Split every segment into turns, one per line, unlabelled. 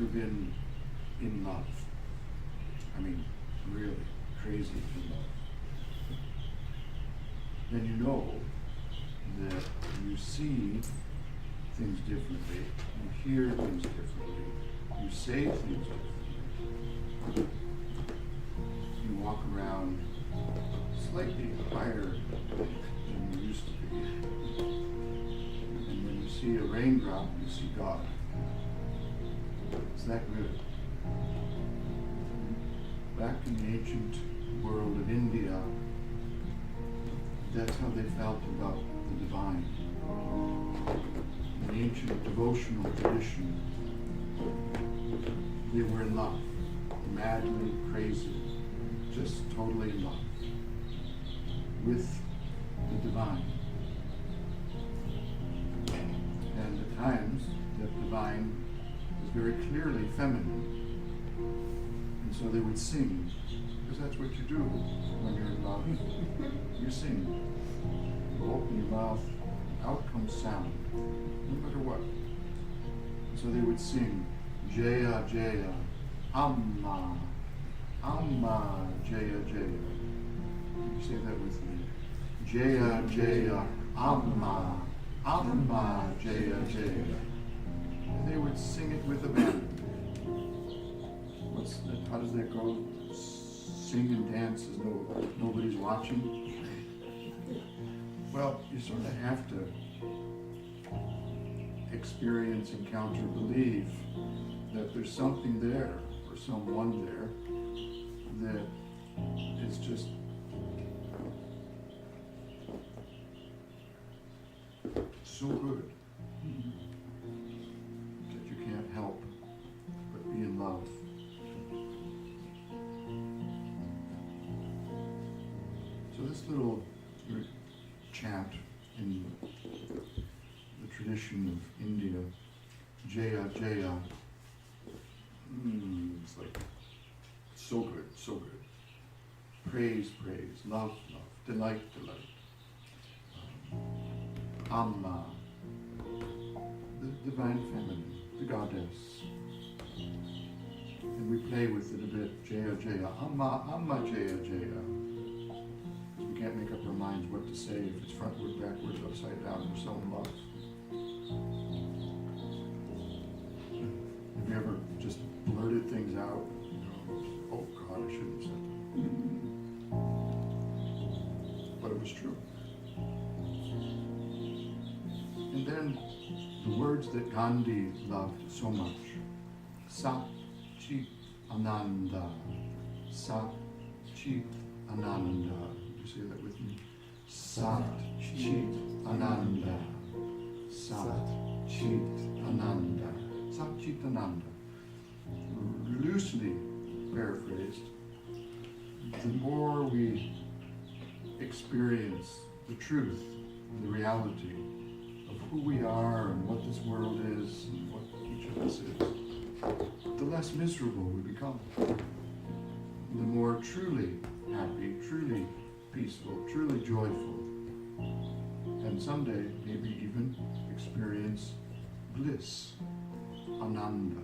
ever been in love, I mean, really crazy in love, then you know that you see things differently, you hear things differently, you say things differently. You walk around slightly higher than you used to be. And when you see a raindrop, you see God. It's that good. Back in the ancient world of India, that's how they felt about the divine. In the ancient devotional tradition, they were in love, madly crazy, just totally in love with the divine. And at times, that divine was very clearly feminine. And so they would sing, because that's what you do when you're in love. You sing. You open your mouth, out comes sound, no matter what. And so they would sing, Jaya Jaya, Amma, Amma Jaya Jaya. You say that with me. Jaya Jaya, Amma, Amma Jaya Jaya. And they would sing it with abandon. How does that go? Sing and dance as though nobody's watching? Well, you sort of have to experience, encounter, believe that there's something there, or someone there, that is just so good that you can't help but be in love. So this little chant in the tradition of India, Jaya Jaya, it's like so good, so good. Praise, praise, love, love, delight, delight. Amma, the divine feminine, the goddess. And we play with it a bit, Jaya Jaya, Amma, Amma Jaya Jaya. We can't make up our minds what to say if it's frontward, backwards, upside down, we're so in love. Have you ever just blurted things out? You know, oh God, I shouldn't have said that. But it was true. And then the words that Gandhi loved so much. Sat Chit Ananda. Sat Chit Ananda. You say that with me? Sat Chit Ananda. Sat Chit Ananda. Sat Chit Ananda. Loosely paraphrased, the more we experience the truth, the reality of who we are and what this world is and what each of us is, the less miserable we become. The more truly happy, truly peaceful, truly joyful, and someday maybe even experience bliss, ananda.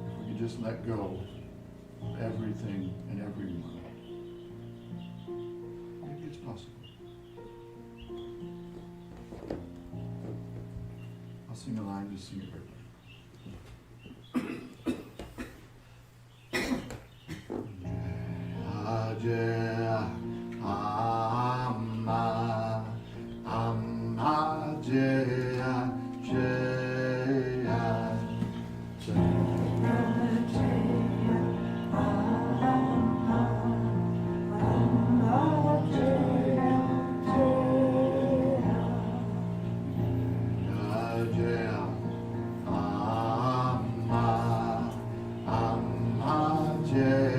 If we could just let go of everything and everyone, maybe it's possible. I'll sing a line, just sing it right back. Jaya, Amma, Amma, Jaya, Jaya, Jaya, Jaya, Amma, Amma, Jaya, Jaya, Jaya, Amma, Amma, Jaya.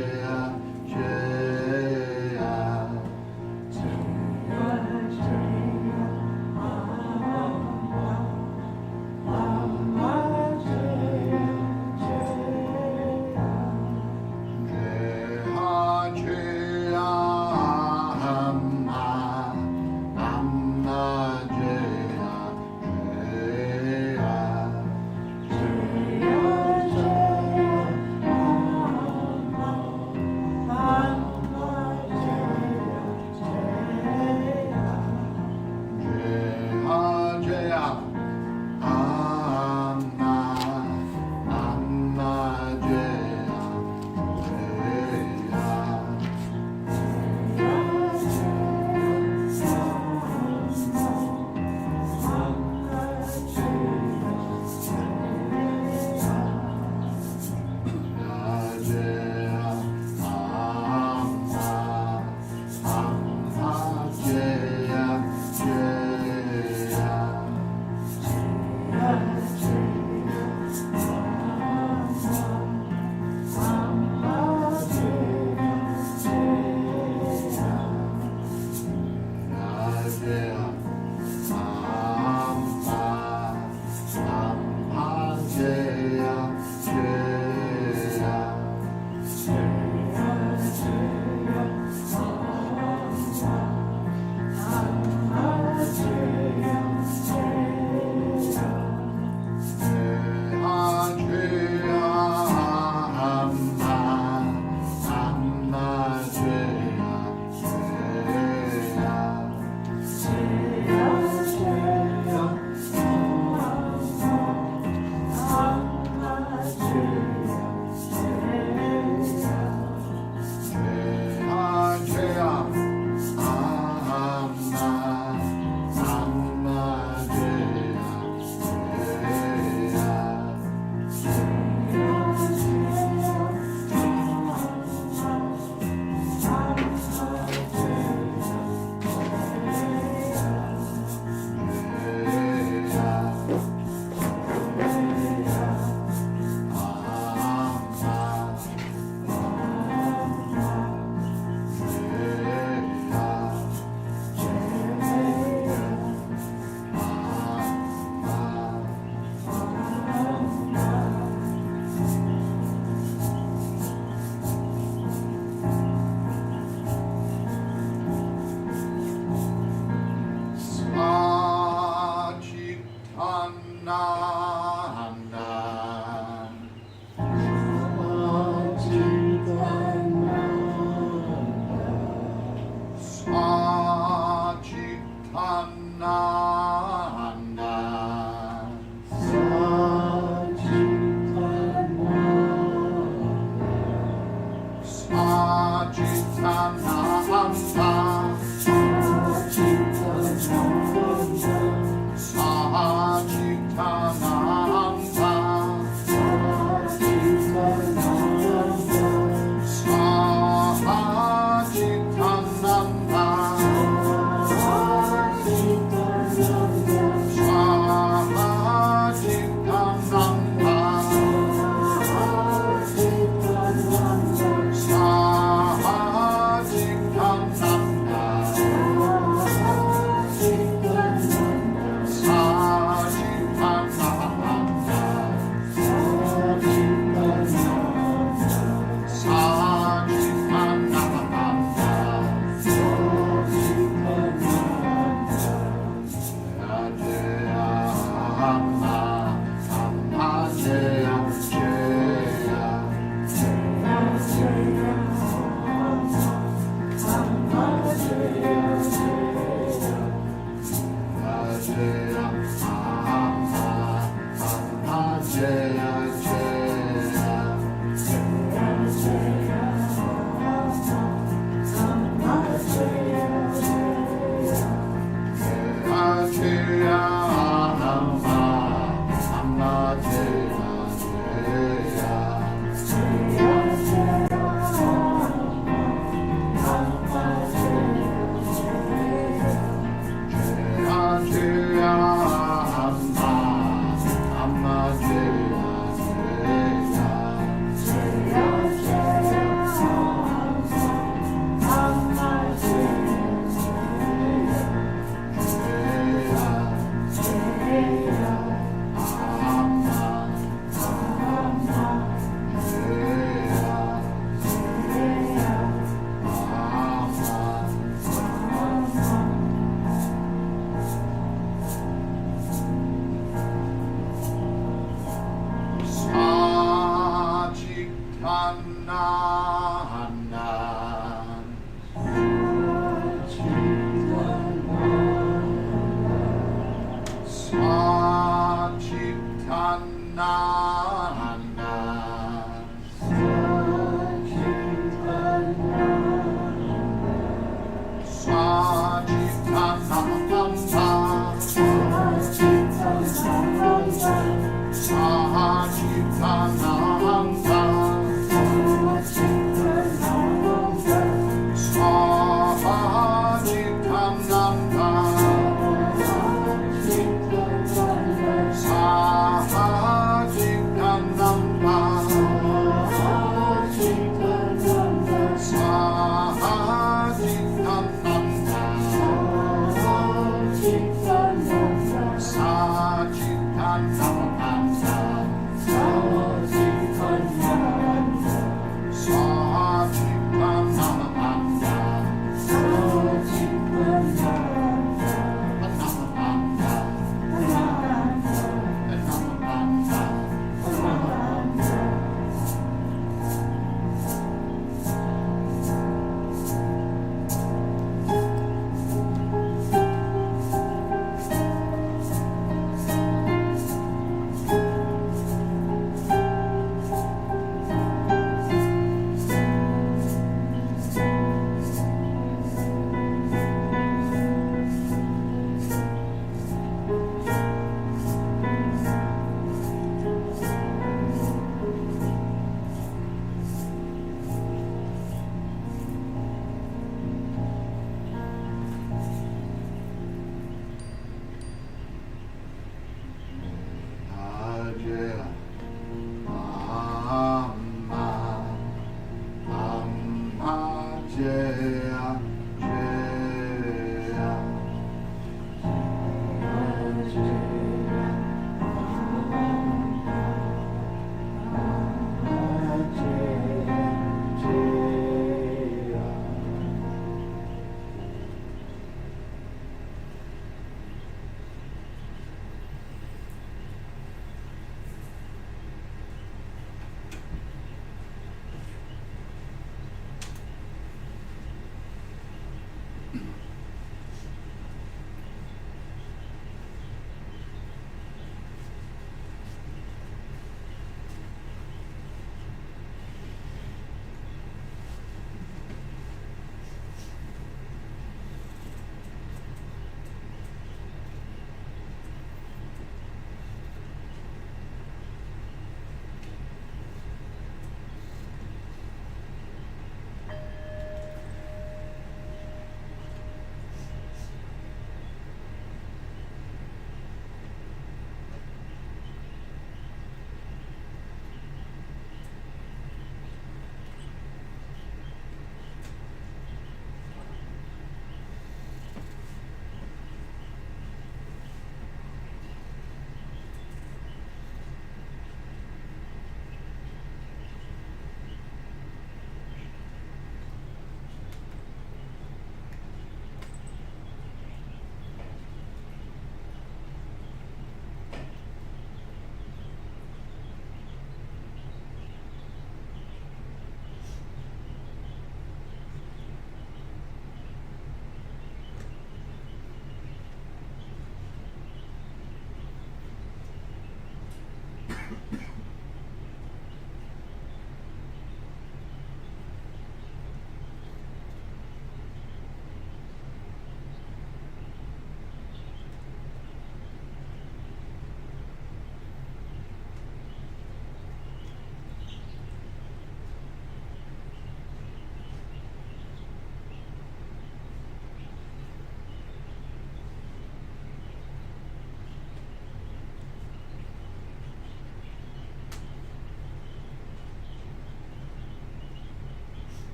Sa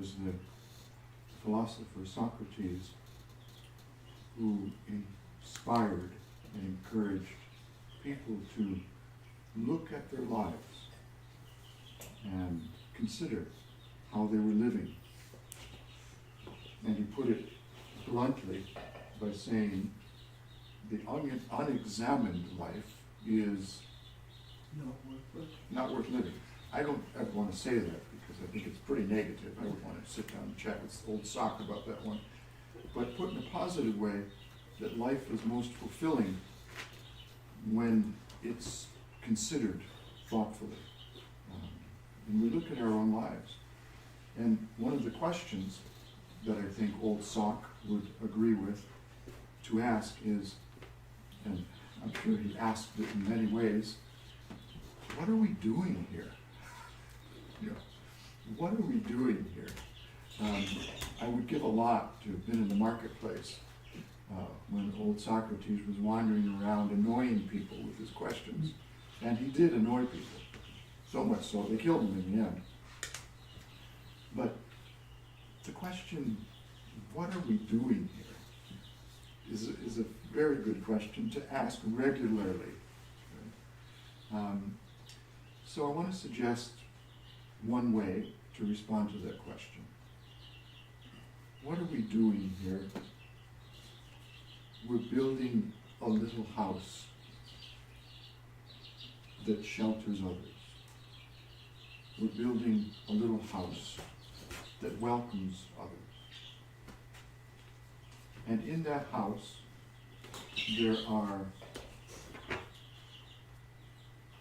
was the philosopher Socrates who inspired and encouraged people to look at their lives and consider how they were living. And he put it bluntly by saying the unexamined life is not worth living. I don't ever want to say that because I think it's pretty negative. I would want to sit down and chat with old Sock about that one. But put in a positive way, that life is most fulfilling when it's considered thoughtfully. And we look at our own lives. And one of the questions that I think old Sock would agree with to ask is, and I'm sure he asked it in many ways, what are we doing here? You know, what are we doing here? I would give a lot to have been in the marketplace when old Socrates was wandering around annoying people with his questions. And he did annoy people, so much so they killed him in the end. But the question, what are we doing here, is a very good question to ask regularly. So I want to suggest one way to respond to that question. What are we doing here? We're building a little house that shelters others. We're building a little house that welcomes others. And in that house, there are,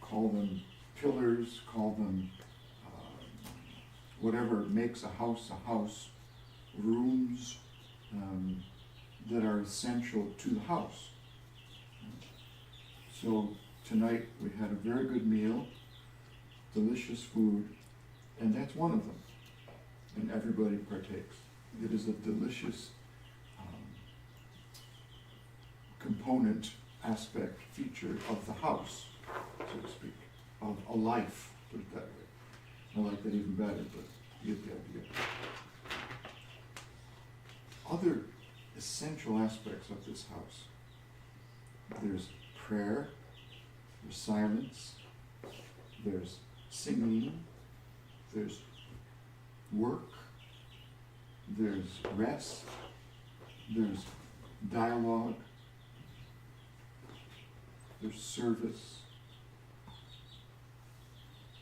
call them pillars, call them whatever makes a house, rooms that are essential to the house. So tonight we had a very good meal, delicious food, and that's one of them. And everybody partakes. It is a delicious component, aspect, feature of the house, so to speak, of a life, put it that way. I like that even better, but you get the idea. Other essential aspects of this house. There's prayer, there's silence, there's singing, there's work, there's rest, there's dialogue, there's service.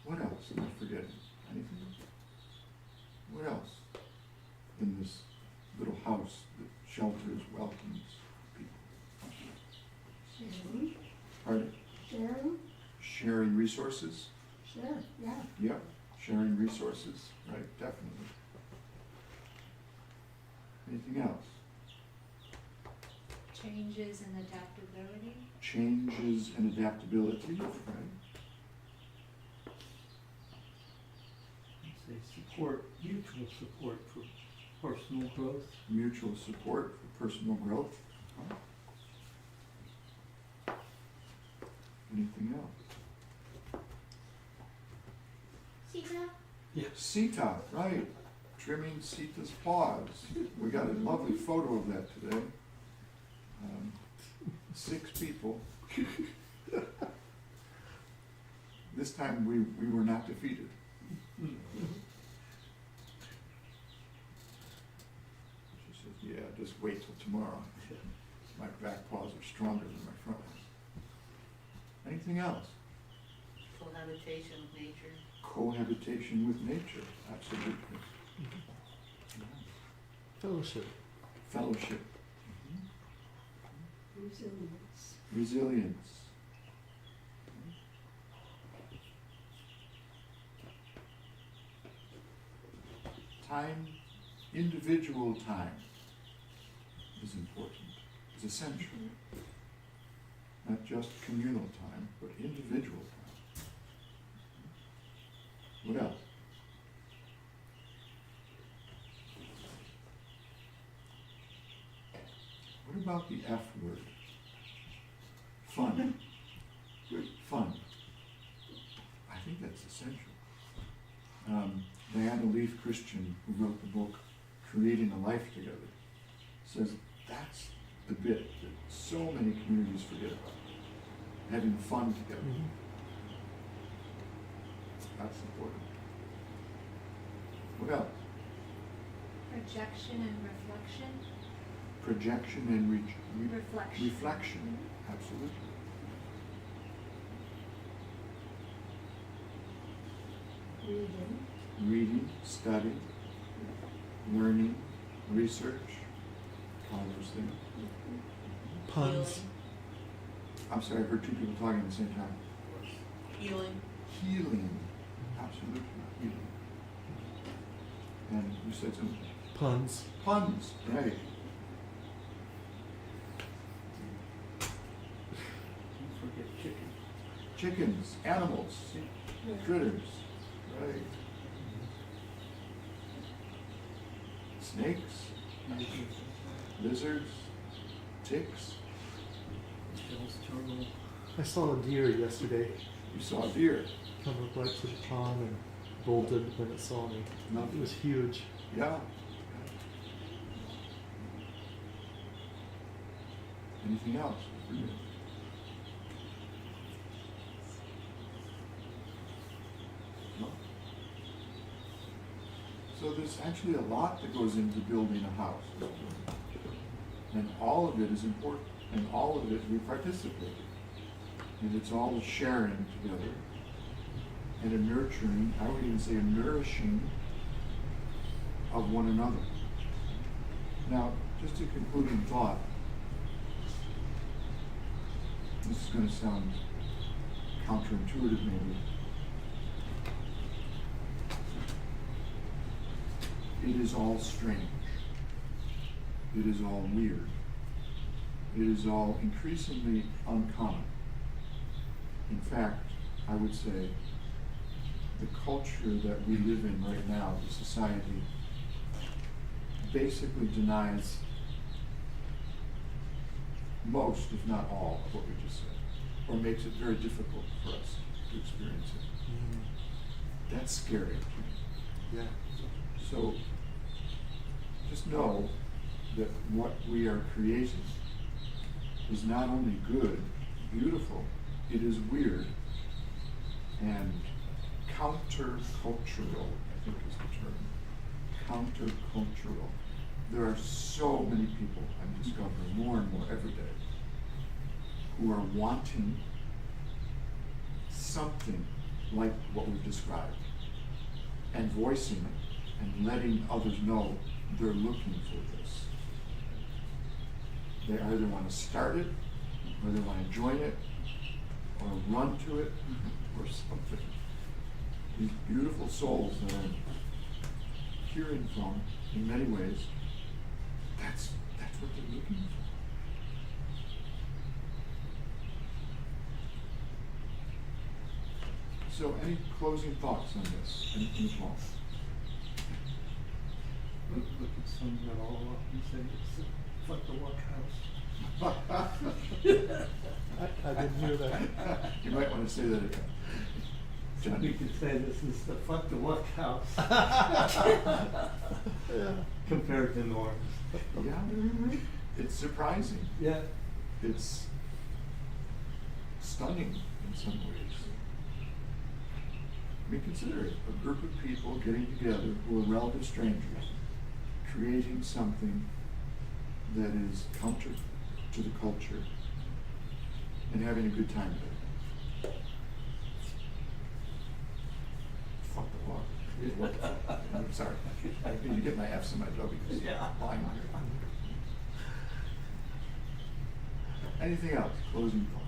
What else am I forgetting? Anything? What else in this little house that shelters, welcomes people?
Sharing.
Pardon?
Sharing.
Sharing resources?
Sure, yeah.
Yep, sharing resources, right, definitely. Anything else?
Changes and adaptability.
Changes and adaptability, right?
Say support, mutual support for personal growth.
Mutual support for personal growth. Anything else?
Sita?
Yes.
Sita, right. Trimming Sita's paws. We got a lovely photo of that today. 6 people. This time we were not defeated. She says, yeah, just wait till tomorrow. My back paws are stronger than my front ones. Anything else?
Cohabitation with nature.
Cohabitation with nature, absolutely.
Fellowship.
Fellowship.
Resilience.
Resilience. Time, individual time is important, is essential. Not just communal time, but individual time. What else? What about the F word? Fun. Fun. I think that's essential. Diana Leaf Christian, who wrote the book Creating a Life Together, says that's the bit that so many communities forget about. Having fun together.
Mhm.
That's important. What else?
Projection and reflection.
Projection and
Reflection.
reflection. Absolutely.
Reading.
Reading, study, learning, research, all those things.
Puns.
I'm sorry, I heard two people talking at the same time.
Healing.
Healing, absolutely healing. And you said something.
Puns.
Puns, right.
Don't forget chicken.
Chickens, animals, critters, right. Snakes, lizards, ticks.
Michelle's turtle.
I saw a deer yesterday
You saw a deer.
come up right to the pond and bolted when it saw me. It was huge.
Yeah. Anything else for you? No? So there's actually a lot that goes into building a house. And all of it is important. And all of it we participate. And it's all a sharing together. And a nurturing, I would even say a nourishing of one another. Now, just a concluding thought. This is going to sound counterintuitive maybe. It is all strange. It is all weird. It is all increasingly uncommon. In fact, I would say the culture that we live in right now, the society, basically denies most, if not all, of what we just said, or makes it very difficult for us to experience it. That's scary.
Yeah.
So just know that what we are creating is not only good, beautiful, it is weird and countercultural, I think is the term. Countercultural. There are so many people, I'm discovering more and more every day, who are wanting something like what we've described and voicing it and letting others know they're looking for this. They either want to start it, or they want to join it, or run to it, or something. These beautiful souls that I'm hearing from, in many ways, that's what they're looking for. So, any closing thoughts on this? Anything at all?
Look at some that all up and say, it's fuck the work house.
I didn't hear that.
You might want to say that again. John?
We could say this is the fuck the work house
Yeah.
compared to Norm.
Yeah, it's surprising.
Yeah.
It's stunning in some ways. I mean, consider it, a group of people getting together who are relative strangers, creating something that is counter to the culture and having a good time with it. Fuck the law. What the fuck? I'm sorry. I need to get my F's and my W's.
Yeah.
Lying here. Anything else? Closing thought.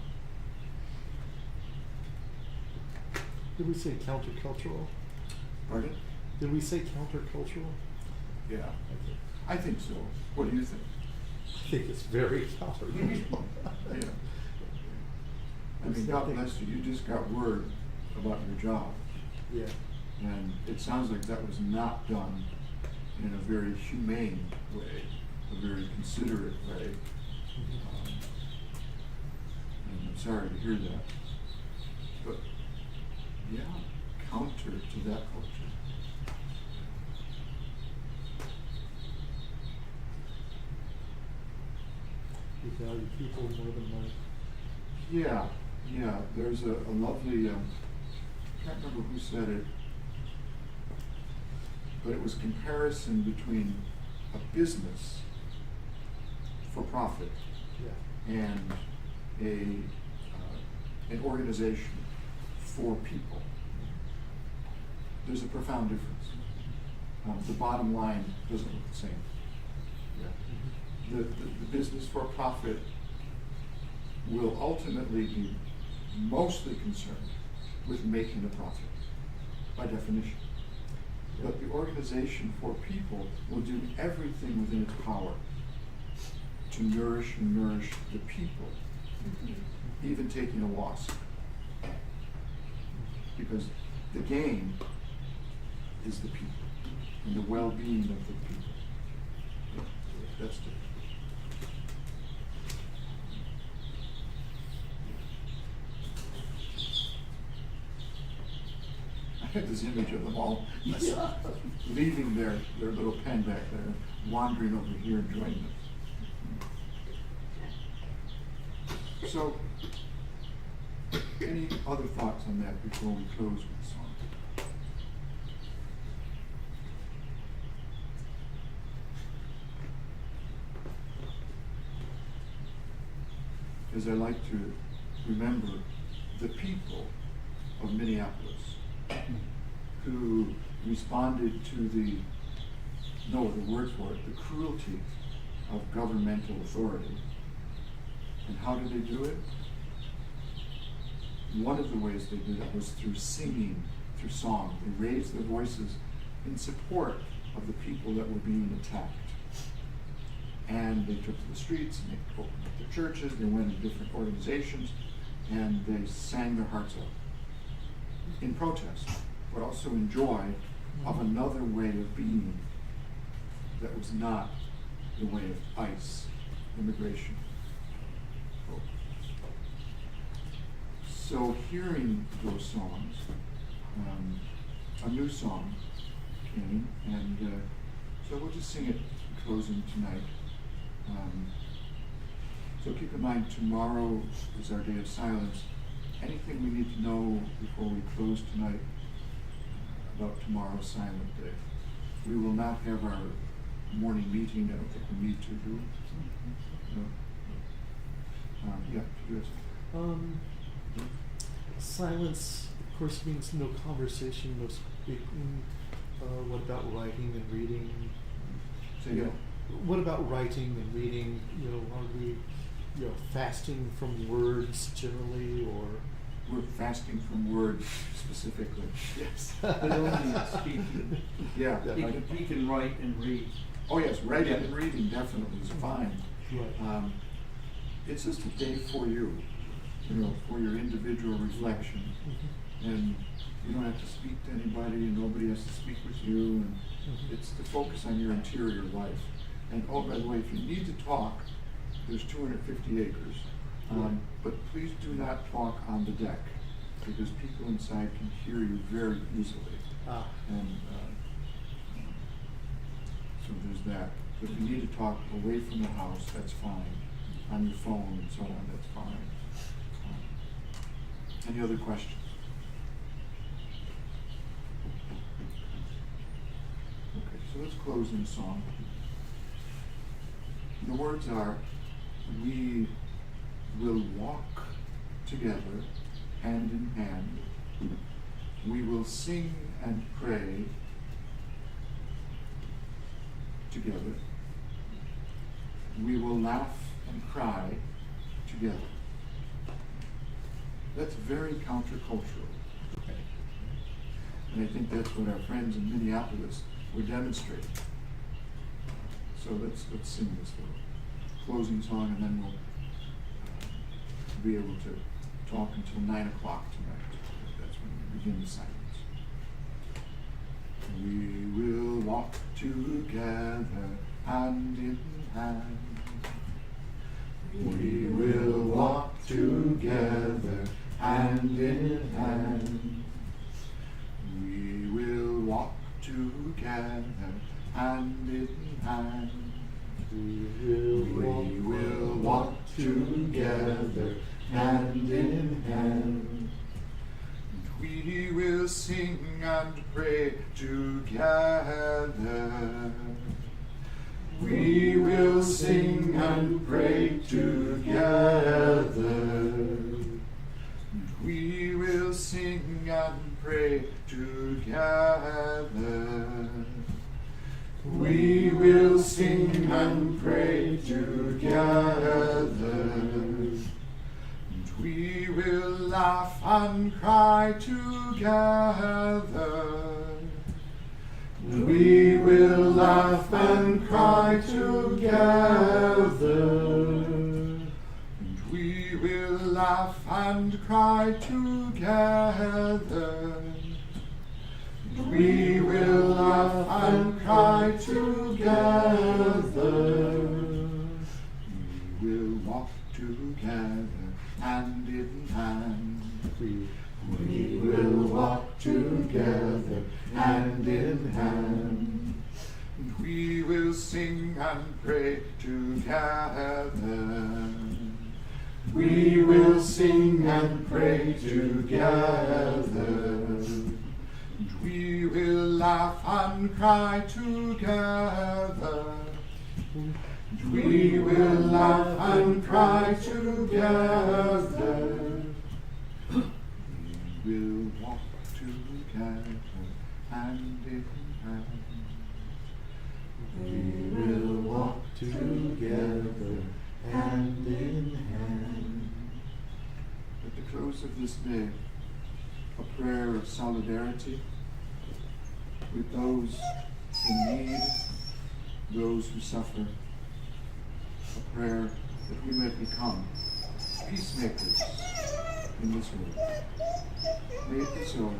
Did we say countercultural?
Pardon?
Did we say countercultural?
Yeah. I think so. What do you think?
I think it's very countercultural.
Yeah. I mean, God bless you. You just got word about your job.
Yeah.
And it sounds like that was not done in a very humane way, a very considerate way. And I'm sorry to hear that. But, yeah, counter answer to that culture.
You value people more than money.
Yeah, yeah. There's a lovely, I can't remember who said it, but it was comparison between a business for profit
Yeah.
and an organization for people. There's a profound difference. The bottom line doesn't look the same. Yeah. The business for profit will ultimately be mostly concerned with making a profit, by definition. But the organization for people will do everything within its power to nourish the people, even taking a loss. Because the gain is the people and the well-being of the people. Yeah, that's different. I have this image of them all leaving their little pen back there, wandering over here and joining us. So, any other thoughts on that before we close with the song? As I like to remember the people of Minneapolis who responded to the word for it, the cruelty of governmental authority. And how did they do it? One of the ways they did it was through singing, through song. They raised their voices in support of the people that were being attacked. And they took to the streets, and they opened up their churches, they went to different organizations, and they sang their hearts out in protest, but also in joy of another way of being that was not the way of ICE, immigration. So hearing those songs, a new song came, and so we'll just sing it closing tonight. So keep in mind, tomorrow is our day of silence. Anything we need to know before we close tonight about tomorrow's silent day? We will not have our morning meeting. I don't think we need to do. No. Yeah, you have
Silence, of course, means no conversation, no speaking. What about writing and reading?
Say again?
What about writing and reading? Are we, fasting from words generally, or?
We're fasting from words specifically. Yes.
But only speaking.
Yeah.
He can write and read.
Oh yes, writing and reading definitely is fine.
Right.
It's just a day for you, for your individual reflection.
Mm-hmm.
And you don't have to speak to anybody, and nobody has to speak with you, and it's to focus on your interior life. And oh, by the way, if you need to talk, there's 250 acres. But please do not talk on the deck, because people inside can hear you very easily. And so there's that. But if you need to talk away from the house, that's fine. On your phone and so on, that's fine. Any other questions? Okay, so let's close in song. The words are, we will walk together hand in hand. We will sing and pray together. We will laugh and cry together. That's very countercultural. And I think that's what our friends in Minneapolis were demonstrating. So let's sing this little closing song, and then we'll be able to talk until 9 o'clock tonight. That's when we begin the silence. We will walk together hand in hand. We will walk together hand in hand. We together, hand in hand.
We
will walk together, hand in hand. We will sing and pray together. We will sing and pray together. We will sing and pray together. We will sing and pray together. And we will laugh and cry together. We will laugh and cry together. And we will laugh and cry together. We will laugh and cry together. We will walk together, hand in hand. We will walk together, hand in hand. And we will sing and pray together. We will sing and pray together. And we will laugh and cry together. And we will laugh and cry together. We will walk together, hand in hand. We will walk together, hand in hand. At the close of this day, a prayer of solidarity with those in need, those who suffer. A prayer that we may become peacemakers in this world. May it be so.